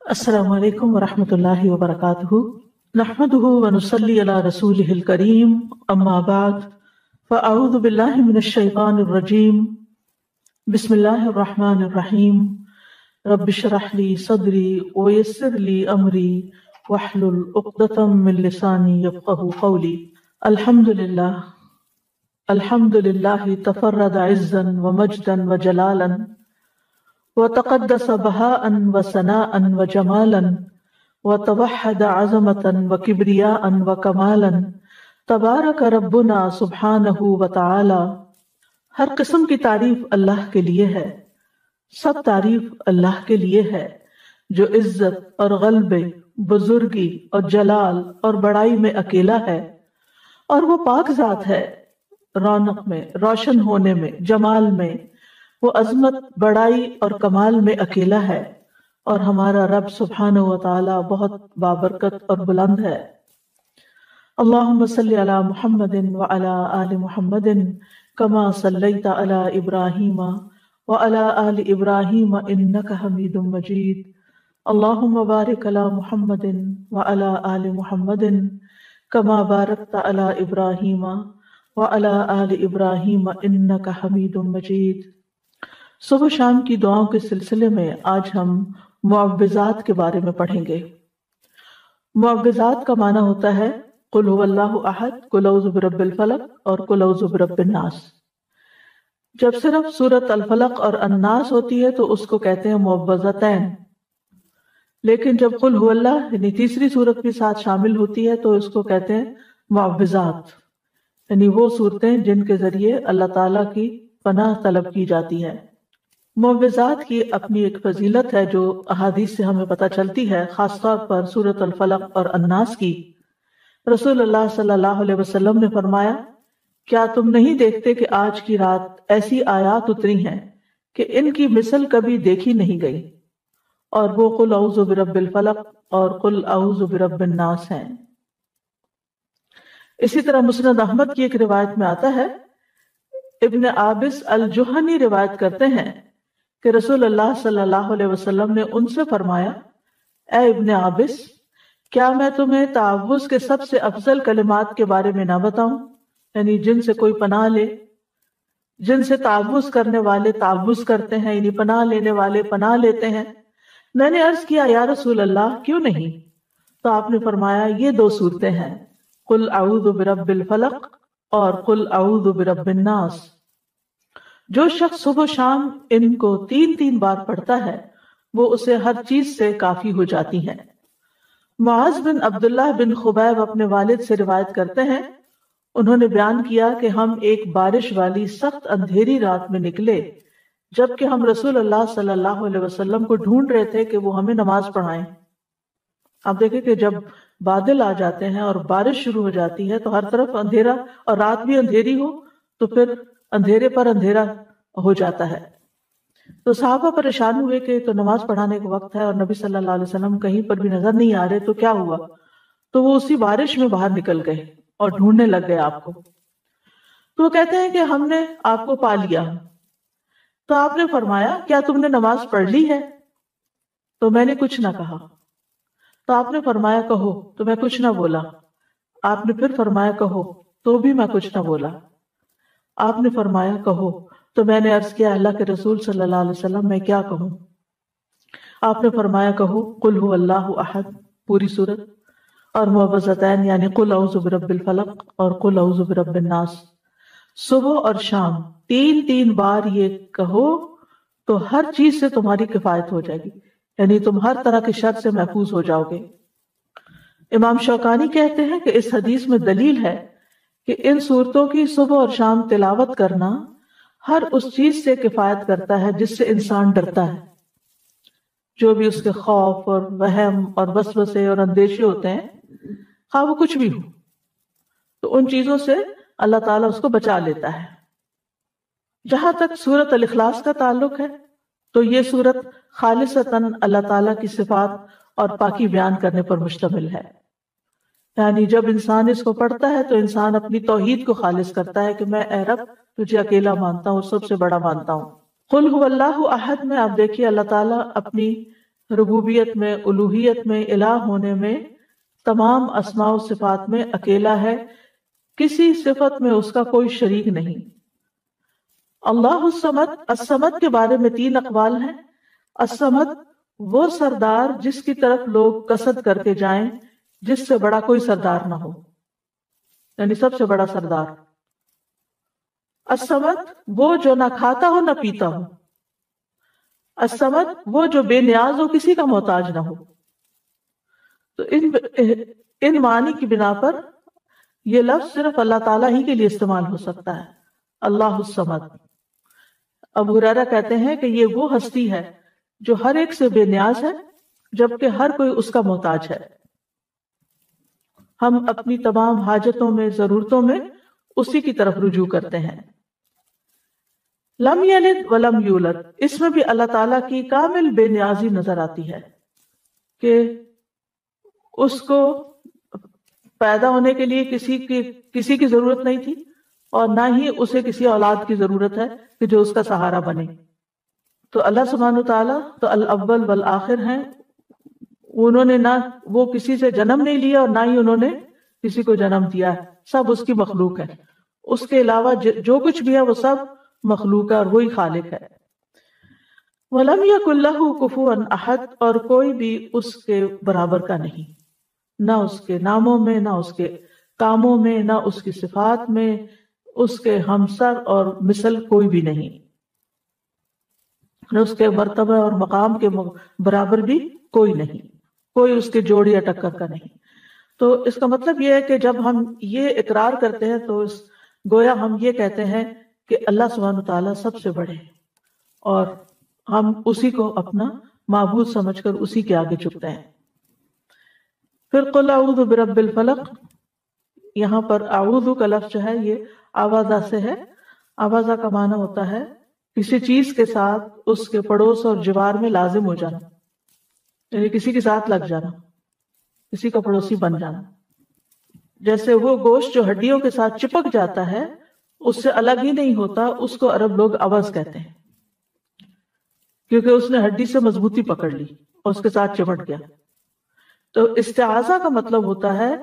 السلام علیکم ورحمۃ اللہ وبرکاتہ نحمده ونصلی علی رسولہ الکریم اما بعد فاعوذ باللہ من الشیطان الرجیم بسم اللہ الرحمن الرحیم رب اشرح لی صدری ویسر لی امری واحلل عقدۃ من لسانی یفقهوا قولی الحمد للہ تفرد عزا ومجدا وجلالا وتقدس بهاء وثناء وجمالا وتوحد عظمة وكبرياء وكمالا تبارک ربنا سبحانہ وتعالی۔ ہر قسم کی تعریف اللہ کے لیے ہے، سب تعریف اللہ کے لیے ہے جو عزت اور غلبے، بزرگی اور جلال اور بڑائی میں اکیلا ہے، اور وہ پاک ذات ہے، رونق میں، روشن ہونے میں، جمال میں، وہ عظمت، بڑائی اور کمال میں اکیلا ہے، اور ہمارا رب سبحانہ و تعالی بہت بابرکت اور بلند ہے۔ اللہم صلی علی محمد وعلی آل محمد کما صلیت علی ابراہیم وعلی آل ابراہیم انک حمید مجید۔ اللہم بارک علی محمد وعلی آل محمد کما بارکت علی ابراہیم وعلی آل ابراہیم انک حمید مجید۔ صبح شام کی دعاؤں کے سلسلے میں آج ہم معوذات کے بارے میں پڑھیں گے۔ معوذات کا معنی ہوتا ہے قل هو اللہ احد، قل اعوذ برب الفلق اور قل اعوذ برب الناس۔ جب صرف سورۃ الفلق اور الناس ہوتی ہے تو اس کو کہتے ہیں معوذتین، لیکن جب قل هو اللہ یعنی تیسری سورت بھی ساتھ شامل ہوتی ہے تو اس کو کہتے ہیں معوذات، یعنی وہ صورتیں جن کے ذریعے اللہ تعالیٰ کی پناہ طلب کی جاتی ہے۔ معوذات کی اپنی ایک فضیلت ہے جو احادیث سے ہمیں پتہ چلتی ہے، خاص طور پر سورۃ الفلق اور الناس کی۔ رسول اللہ صلی اللہ علیہ وسلم نے فرمایا، کیا تم نہیں دیکھتے کہ آج کی رات ایسی آیات اتری ہیں کہ ان کی مثل کبھی دیکھی نہیں گئی، اور وہ قل اعوذ برب الفلق اور قل اعوذ برب الناس ہیں۔ اسی طرح مسند احمد کی ایک روایت میں آتا ہے، ابن عابس الجہنی روایت کرتے ہیں کہ رسول اللہ صلی اللہ علیہ وسلم نے ان سے فرمایا، اے ابن عابس، کیا میں تمہیں تعوذ کے سب سے افضل کلمات کے بارے میں نہ بتاؤں، یعنی جن سے کوئی پناہ لے، جن سے تعوذ کرنے والے تعوذ کرتے ہیں، یعنی پناہ لینے والے پناہ لیتے ہیں۔ میں نے عرض کیا، یا رسول اللہ کیوں نہیں؟ تو آپ نے فرمایا، یہ دو صورتیں ہیں، قل اعوذ برب الفلق اور قل اعوذ برب الناس۔ جو شخص صبح و شام ان کو 3 بار پڑھتا ہے وہ اسے ہر چیز سے کافی ہو جاتی ہے۔ معاذ بن عبداللہ بن خبیب اپنے والد سے روایت کرتے ہیں، انہوں نے بیان کیا کہ ہم ایک بارش والی سخت اندھیری رات میں نکلے، جبکہ ہم رسول اللہ صلی اللہ علیہ وسلم کو ڈھونڈ رہے تھے کہ وہ ہمیں نماز پڑھائیں۔ آپ دیکھیں کہ جب بادل آ جاتے ہیں اور بارش شروع ہو جاتی ہے تو ہر طرف اندھیرا، اور رات بھی اندھیری ہو تو پھر اندھیرے پر اندھیرا ہو جاتا ہے۔ تو صحابہ پریشان ہوئے کہ تو نماز پڑھانے کا وقت ہے اور نبی صلی اللہ علیہ وسلم کہیں پر بھی نظر نہیں آ رہے، تو کیا ہوا؟ تو وہ اسی بارش میں باہر نکل گئے اور ڈھونڈنے لگ گئے آپ کو۔ تو وہ کہتے ہیں کہ ہم نے آپ کو پا لیا۔ تو آپ نے فرمایا، کیا تم نے نماز پڑھ لی ہے؟ تو میں نے کچھ نہ کہا۔ تو آپ نے فرمایا، کہو، تو میں کچھ نہ بولا۔ آپ نے پھر فرمایا، کہو، تو بھی میں کچھ نہ بولا۔ آپ نے فرمایا، کہو، تو میں نے عرض کیا، اللہ کے رسول صلی اللہ علیہ وسلم میں کیا کہوں؟ آپ نے فرمایا، کہو قل هو اللہ احد، پوری سورت، اور معوذتین یعنی قل اعوذ برب الفلق اور قل اعوذ برب الناس۔ صبح اور شام 3 بار یہ کہو تو ہر چیز سے تمہاری کفایت ہو جائے گی، یعنی تم ہر طرح کے شر سے محفوظ ہو جاؤ گے۔ امام شوکانی کہتے ہیں کہ اس حدیث میں دلیل ہے کہ ان صورتوں کی صبح اور شام تلاوت کرنا ہر اس چیز سے کفایت کرتا ہے جس سے انسان ڈرتا ہے، جو بھی اس کے خوف اور وہم اور وسوسے اور اندیشے ہوتے ہیں، خواہ وہ کچھ بھی ہو، تو ان چیزوں سے اللہ تعالیٰ اس کو بچا لیتا ہے۔ جہاں تک سورۃ الاخلاص کا تعلق ہے تو یہ سورت خالصتاً اللہ تعالیٰ کی صفات اور پاکی بیان کرنے پر مشتمل ہے، یعنی جب انسان اس کو پڑھتا ہے تو انسان اپنی توحید کو خالص کرتا ہے کہ میں اے رب تجھے اکیلا مانتا ہوں، سب سے بڑا مانتا ہوں۔ قل هو اللہ احد میں آپ دیکھیے اللہ تعالیٰ اپنی ربوبیت میں، الوہیت میں، الہ ہونے میں، تمام اسماء و صفات میں اکیلا ہے، کسی صفت میں اس کا کوئی شریک نہیں۔ اللہ الصمد، الصمد کے بارے میں 3 اقوال ہیں۔ الصمد وہ سردار جس کی طرف لوگ قصد کر کے جائیں جس سے بڑا کوئی سردار نہ ہو، یعنی سب سے بڑا سردار۔ الصمد وہ جو نہ کھاتا ہو نہ پیتا ہو۔ الصمد وہ جو بے نیاز ہو، کسی کا محتاج نہ ہو۔ تو ان معنی کی بنا پر یہ لفظ صرف اللہ تعالیٰ ہی کے لیے استعمال ہو سکتا ہے، اللہ الصمد۔ ابو ہریرہ کہتے ہیں کہ یہ وہ ہستی ہے جو ہر ایک سے بے نیاز ہے جبکہ ہر کوئی اس کا محتاج ہے۔ ہم اپنی تمام حاجتوں میں، ضرورتوں میں اسی کی طرف رجوع کرتے ہیں۔ لم یلد ولم یولد، اس میں بھی اللہ تعالیٰ کی کامل بے نیازی نظر آتی ہے کہ اس کو پیدا ہونے کے لیے کسی کی ضرورت نہیں تھی، اور نہ ہی اسے کسی اولاد کی ضرورت ہے کہ جو اس کا سہارا بنے۔ تو اللہ سبحانہ تعالیٰ تو الاول والآخر ہیں، انہوں نے نہ وہ کسی سے جنم نہیں لیا اور نہ ہی انہوں نے کسی کو جنم دیا ہے، سب اس کی مخلوق ہے۔ اس کے علاوہ جو کچھ بھی ہے وہ سب مخلوق ہے اور وہی خالق ہے۔ وَلَمْ يَكُنْ لَهُ كُفُوًا أَحَدٌ، اور کوئی بھی اس کے برابر کا نہیں، نہ اس کے ناموں میں، نہ اس کے کاموں میں، نہ اس کی صفات میں، اس کے ہمسر اور مثل کوئی بھی نہیں، نہ اس کے مرتبہ اور مقام کے برابر بھی کوئی نہیں، کوئی اس کے جوڑ یا ٹکر کا نہیں۔ تو اس کا مطلب یہ ہے کہ جب ہم یہ اقرار کرتے ہیں تو گویا ہم یہ کہتے ہیں کہ اللہ سبحانہ تعالیٰ سب سے بڑے ہیں، اور ہم اسی کو اپنا معبود سمجھ کر اسی کے آگے جھکتے ہیں۔ پھر قل اعوذ برب الفلق، یہاں پر اعوذ کا لفظ جو ہے یہ آوازہ سے ہے۔ آوازہ کا معنی ہوتا ہے کسی چیز کے ساتھ اس کے پڑوس اور جوار میں لازم ہو جانا، یعنی کسی کے ساتھ لگ جانا، کسی کا پڑوسی بن جانا۔ جیسے وہ گوشت جو ہڈیوں کے ساتھ چپک جاتا ہے، اس سے الگ ہی نہیں ہوتا، اس کو عرب لوگ عوض کہتے ہیں، کیونکہ اس نے ہڈی سے مضبوطی پکڑ لی اور اس کے ساتھ چپٹ گیا۔ تو استعاذہ کا مطلب ہوتا ہے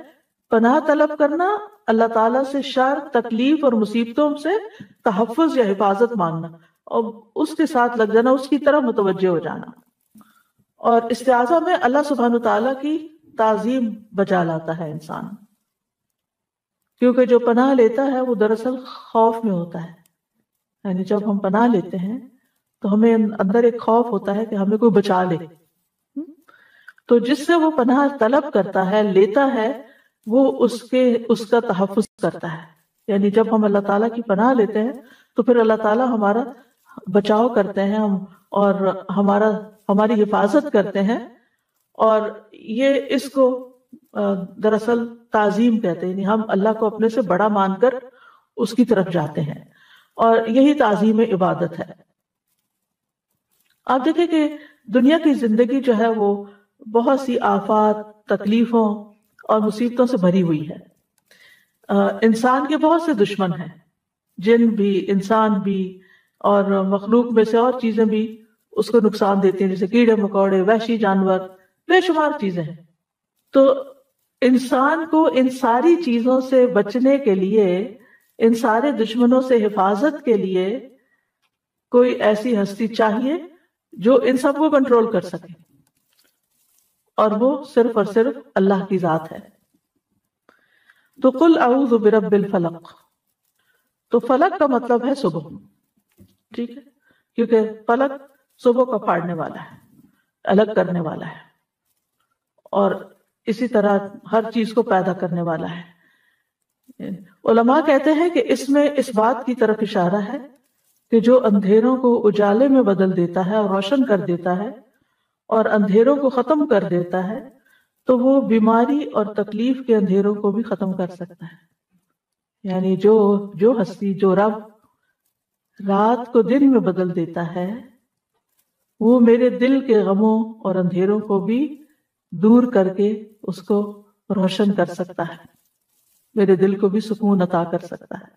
پناہ طلب کرنا، اللہ تعالیٰ سے شر، تکلیف اور مصیبتوں سے تحفظ یا حفاظت مانگنا، اور اس کے ساتھ لگ جانا، اس کی طرف متوجہ ہو جانا۔ اور استعاذہ میں اللہ سبحانہ تعالیٰ کی تعظیم بجا لاتا ہے انسان، کیونکہ جو پناہ لیتا ہے وہ دراصل خوف میں ہوتا ہے، یعنی جب ہم پناہ لیتے ہیں تو ہمیں اندر ایک خوف ہوتا ہے کہ ہمیں کوئی بچا لے۔ تو جس سے وہ پناہ طلب کرتا ہے، لیتا ہے، وہ اس کا تحفظ کرتا ہے۔ یعنی جب ہم اللہ تعالیٰ کی پناہ لیتے ہیں تو پھر اللہ تعالیٰ ہمارا بچاؤ کرتے ہیں اور ہماری حفاظت کرتے ہیں، اور یہ اس کو دراصل تعظیم کہتے ہیں، یعنی ہم اللہ کو اپنے سے بڑا مان کر اس کی طرف جاتے ہیں، اور یہی تعظیم عبادت ہے۔ آپ دیکھیں کہ دنیا کی زندگی جو ہے وہ بہت سی آفات، تکلیفوں اور مصیبتوں سے بھری ہوئی ہے۔ انسان کے بہت سے دشمن ہیں، جن بھی، انسان بھی، اور مخلوق میں سے اور چیزیں بھی اس کو نقصان دیتی ہیں، جیسے کیڑے مکوڑے، وحشی جانور، بے شمار چیزیں ہیں۔ تو انسان کو ان ساری چیزوں سے بچنے کے لیے، ان سارے دشمنوں سے حفاظت کے لیے کوئی ایسی ہستی چاہیے جو ان سب کو کنٹرول کر سکے، اور وہ صرف اور صرف اللہ کی ذات ہے۔ تو قل اعوذ برب الفلق، تو فلق کا مطلب ہے صبح، ٹھیک ہے، کیونکہ فلق صبح کا پھاڑنے والا ہے، الگ کرنے والا ہے، اور اسی طرح ہر چیز کو پیدا کرنے والا ہے۔ علماء کہتے ہیں کہ اس میں اس بات کی طرف اشارہ ہے کہ جو اندھیروں کو اجالے میں بدل دیتا ہے اور روشن کر دیتا ہے اور اندھیروں کو ختم کر دیتا ہے، تو وہ بیماری اور تکلیف کے اندھیروں کو بھی ختم کر سکتا ہے۔ یعنی جو ہستی، جو رب رات کو دن میں بدل دیتا ہے، وہ میرے دل کے غموں اور اندھیروں کو بھی دور کر کے اس کو روشن کر سکتا ہے، میرے دل کو بھی سکون عطا کر سکتا ہے۔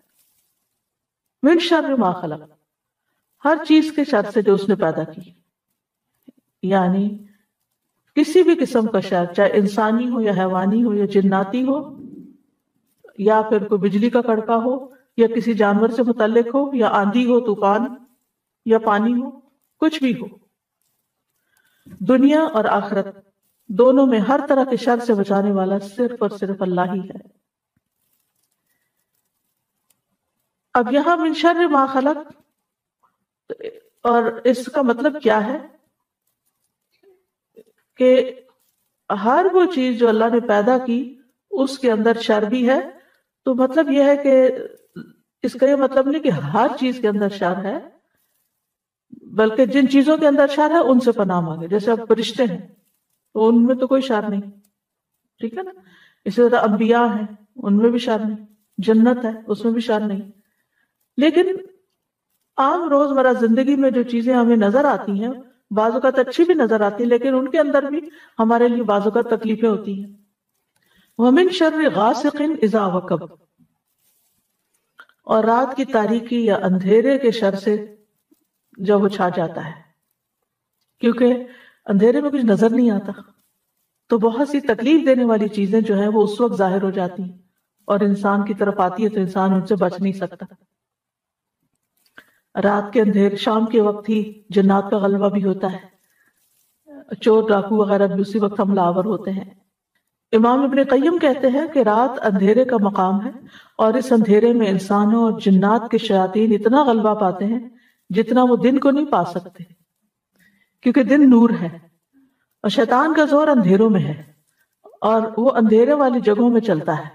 من شر ما خلق، ہر چیز کے شر سے جو اس نے پیدا کی، یعنی کسی بھی قسم کا شر، چاہے انسانی ہو یا حیوانی ہو یا جناتی ہو، یا پھر کوئی بجلی کا کڑکا ہو، یا کسی جانور سے متعلق ہو، یا آندھی ہو، طوفان یا پانی ہو، کچھ بھی ہو، دنیا اور آخرت دونوں میں ہر طرح کے شر سے بچانے والا صرف اور صرف اللہ ہی ہے۔ اب یہاں من شر ما خلق، اور اس کا مطلب کیا ہے کہ ہر وہ چیز جو اللہ نے پیدا کی اس کے اندر شر بھی ہے۔ تو مطلب یہ ہے کہ اس کا یہ مطلب نہیں کہ ہر چیز کے اندر شر ہے، بلکہ جن چیزوں کے اندر شر ہے ان سے پناہ مانگے۔ جیسے اب فرشتے ہیں تو ان میں تو کوئی شر نہیں، ٹھیک ہے نا، اسی طرح انبیاء ہیں ان میں بھی شر نہیں، جنت ہے اس میں بھی شر نہیں۔ لیکن عام روزمرہ زندگی میں جو چیزیں ہمیں نظر آتی ہیں، بعض اوقات اچھی بھی نظر آتی ہیں، لیکن ان کے اندر بھی ہمارے لیے بعض اوقات تکلیفیں ہوتی ہیں۔ وَمِن شَرِّ غَاسِقٍ إِذَا وَقَبَ، اور رات کی تاریکی یا اندھیرے کے شر سے جب وہ چھا جاتا ہے، کیونکہ اندھیرے میں کچھ نظر نہیں آتا، تو بہت سی تکلیف دینے والی چیزیں جو ہیں وہ اس وقت ظاہر ہو جاتی ہیں اور انسان کی طرف آتی ہے تو انسان ان سے بچ نہیں سکتا۔ رات کے اندھیر، شام کے وقت ہی جنات کا غلبہ بھی ہوتا ہے، چور ڈاکو وغیرہ بھی اسی وقت حملہ آور ہوتے ہیں۔ امام ابن قیم کہتے ہیں کہ رات اندھیرے کا مقام ہے، اور اس اندھیرے میں انسانوں اور جنات کے شیاطین اتنا غلبہ پاتے ہیں جتنا وہ دن کو نہیں پا سکتے، کیونکہ دن نور ہے اور شیطان کا زور اندھیروں میں ہے، اور وہ اندھیرے والی جگہوں میں چلتا ہے،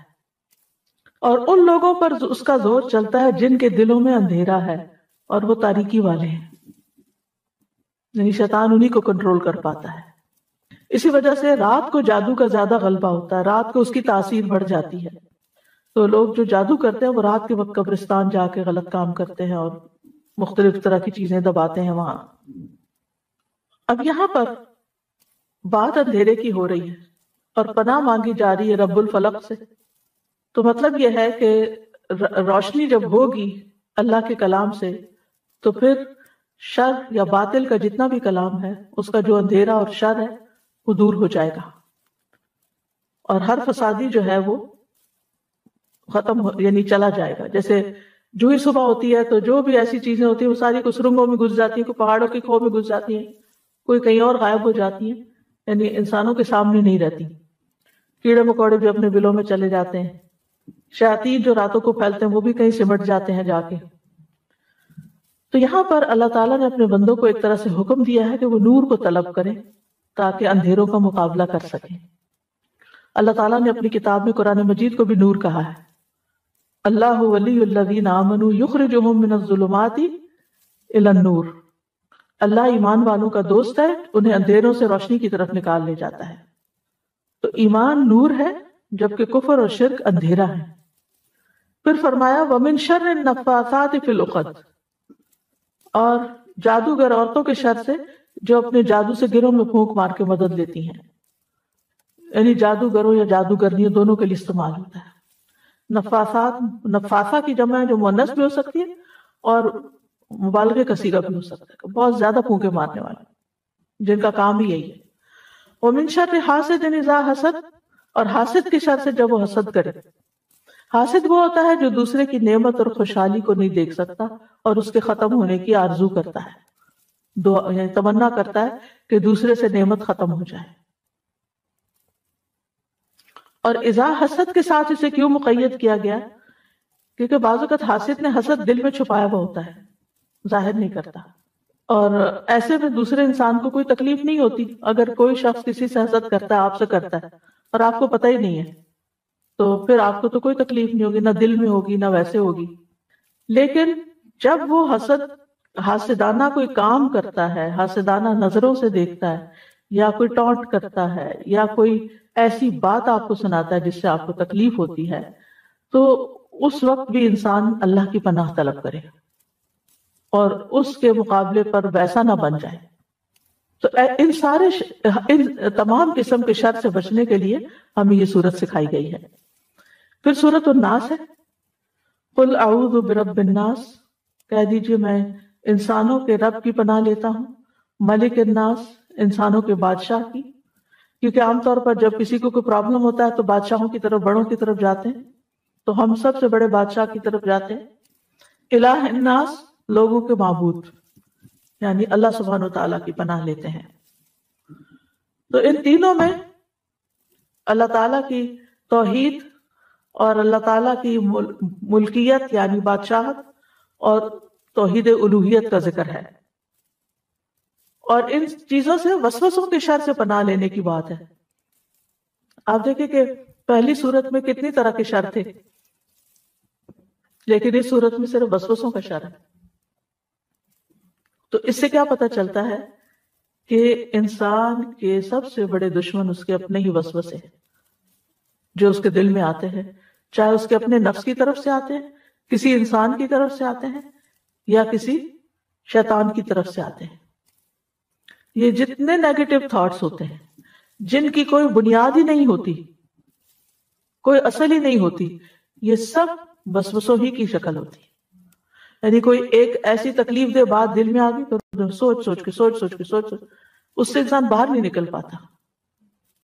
اور ان لوگوں پر اس کا زور چلتا ہے جن کے دلوں میں اندھیرا ہے اور وہ تاریکی والے ہیں، یعنی شیطان انہی کو کنٹرول کر پاتا ہے۔ اسی وجہ سے رات کو جادو کا زیادہ غلبہ ہوتا ہے، رات کو اس کی تاثیر بڑھ جاتی ہے، تو لوگ جو جادو کرتے ہیں وہ رات کے وقت قبرستان جا کے غلط کام کرتے ہیں اور مختلف طرح کی چیزیں دباتے ہیں وہاں۔ اب یہاں پر بات اندھیرے کی ہو رہی ہے اور پناہ مانگی جا رہی ہے رب الفلق سے، تو مطلب یہ ہے کہ روشنی جب ہوگی اللہ کے کلام سے تو پھر شر یا باطل کا جتنا بھی کلام ہے اس کا جو اندھیرا اور شر ہے وہ دور ہو جائے گا، اور ہر فسادی جو ہے وہ ختم یعنی چلا جائے گا۔ جیسے جو ہی صبح ہوتی ہے تو جو بھی ایسی چیزیں ہوتی ہیں وہ ساری کوئی سرنگوں میں گھس جاتی ہیں، کوئی پہاڑوں کی کھو میں گھس جاتی ہیں، کوئی کہیں اور غائب ہو جاتی ہیں، یعنی انسانوں کے سامنے نہیں رہتی۔ کیڑے مکوڑے بھی اپنے بلوں میں چلے جاتے ہیں، شیاطین جو راتوں کو پھیلتے ہیں وہ بھی کہیں سمٹ جاتے ہیں جا کے۔ تو یہاں پر اللہ تعالیٰ نے اپنے بندوں کو ایک طرح سے حکم دیا ہے کہ وہ نور کو طلب کریں تاکہ اندھیروں کا مقابلہ کر سکیں۔ اللہ تعالیٰ نے اپنی کتاب میں قرآن مجید کو بھی نور کہا ہے، اللہ ولی الذین آمنوا یخرجہم من الظلمات الی النور، اللہ ایمان والوں کا دوست ہے، انہیں اندھیروں سے روشنی کی طرف نکال لے جاتا ہے۔ تو ایمان نور ہے جبکہ کفر اور شرک اندھیرا ہے۔ پھر فرمایا ومن شر النفاثات فی العقد، اور جادوگر عورتوں کے شر سے جو اپنے جادو سے گروں میں پھونک مار کے مدد لیتی ہیں، یعنی جادوگروں یا جادوگرنیوں دونوں کے لیے استعمال ہوتا ہے۔ نفاثات، نفاثہ کی جمع ہے جو مؤنث بھی ہو سکتی ہے اور مبالغے کا صیغہ بھی ہو سکتا ہے، بہت زیادہ پھونکے مارنے والے جن کا کام ہی یہی ہے۔ ومن شر حاسد اذا حسد، اور حاسد کے شر سے جب وہ حسد کرے۔ حاسد وہ ہوتا ہے جو دوسرے کی نعمت اور خوشحالی کو نہیں دیکھ سکتا اور اس کے ختم ہونے کی آرزو کرتا ہے، یعنی تمنا کرتا ہے کہ دوسرے سے نعمت ختم ہو جائے۔ اور اذا حسد کے ساتھ اسے کیوں مقید کیا گیا؟ کیونکہ بعض اوقات حاسد نے حسد دل میں چھپایا ہوا ہوتا ہے، ظاہر نہیں کرتا، اور ایسے میں دوسرے انسان کو کوئی تکلیف نہیں ہوتی۔ اگر کوئی شخص کسی سے حسد کرتا ہے، آپ سے کرتا ہے، اور آپ کو پتہ ہی نہیں ہے، تو پھر آپ کو تو کوئی تکلیف نہیں ہوگی، نہ دل میں ہوگی نہ ویسے ہوگی۔ لیکن جب وہ حاسدانہ کوئی کام کرتا ہے، حاسدانہ نظروں سے دیکھتا ہے، یا کوئی ٹونٹ کرتا ہے، یا کوئی ایسی بات آپ کو سناتا ہے جس سے آپ کو تکلیف ہوتی ہے، تو اس وقت بھی انسان اللہ کی پناہ طلب کرے اور اس کے مقابلے پر ویسا نہ بن جائے۔ تو ان تمام قسم کے شر سے بچنے کے لیے ہمیں یہ سورت سکھائی گئی ہے۔ پھر سورت الناس ہے، قل اعوذ برب الناس، کہہ دیجئے میں انسانوں کے رب کی پناہ لیتا ہوں، ملک الناس، انسانوں کے بادشاہ کی، کیونکہ عام طور پر جب کسی کو کوئی پرابلم ہوتا ہے تو بادشاہوں کی طرف، بڑوں کی طرف جاتے ہیں، تو ہم سب سے بڑے بادشاہ کی طرف جاتے ہیں۔ الہ الناس، لوگوں کے معبود، یعنی اللہ سبحانہ وتعالیٰ کی پناہ لیتے ہیں۔ تو ان تینوں میں اللہ تعالیٰ کی توحید اور اللہ تعالیٰ کی ملکیت یعنی بادشاہت اور توحید الوہیت کا ذکر ہے، اور ان چیزوں سے وسوسوں کے شر سے پناہ لینے کی بات ہے۔ آپ دیکھیں کہ پہلی صورت میں کتنی طرح کے شر تھے، لیکن اس صورت میں صرف وسوسوں کا شر ہے۔ تو اس سے کیا پتہ چلتا ہے کہ انسان کے سب سے بڑے دشمن اس کے اپنے ہی وسوسے ہیں جو اس کے دل میں آتے ہیں، چاہے اس کے اپنے نفس کی طرف سے آتے ہیں، کسی انسان کی طرف سے آتے ہیں، یا کسی شیطان کی طرف سے آتے ہیں۔ یہ جتنے نیگیٹو تھاٹس ہوتے ہیں جن کی کوئی بنیاد ہی نہیں ہوتی، کوئی اصل ہی نہیں ہوتی، یہ سب وسوسوں ہی کی شکل ہوتی ہے۔ یعنی کوئی ایک ایسی تکلیف دہ بات دل میں آ گئی تو سوچ سوچ کے اس سے انسان باہر نہیں نکل پاتا۔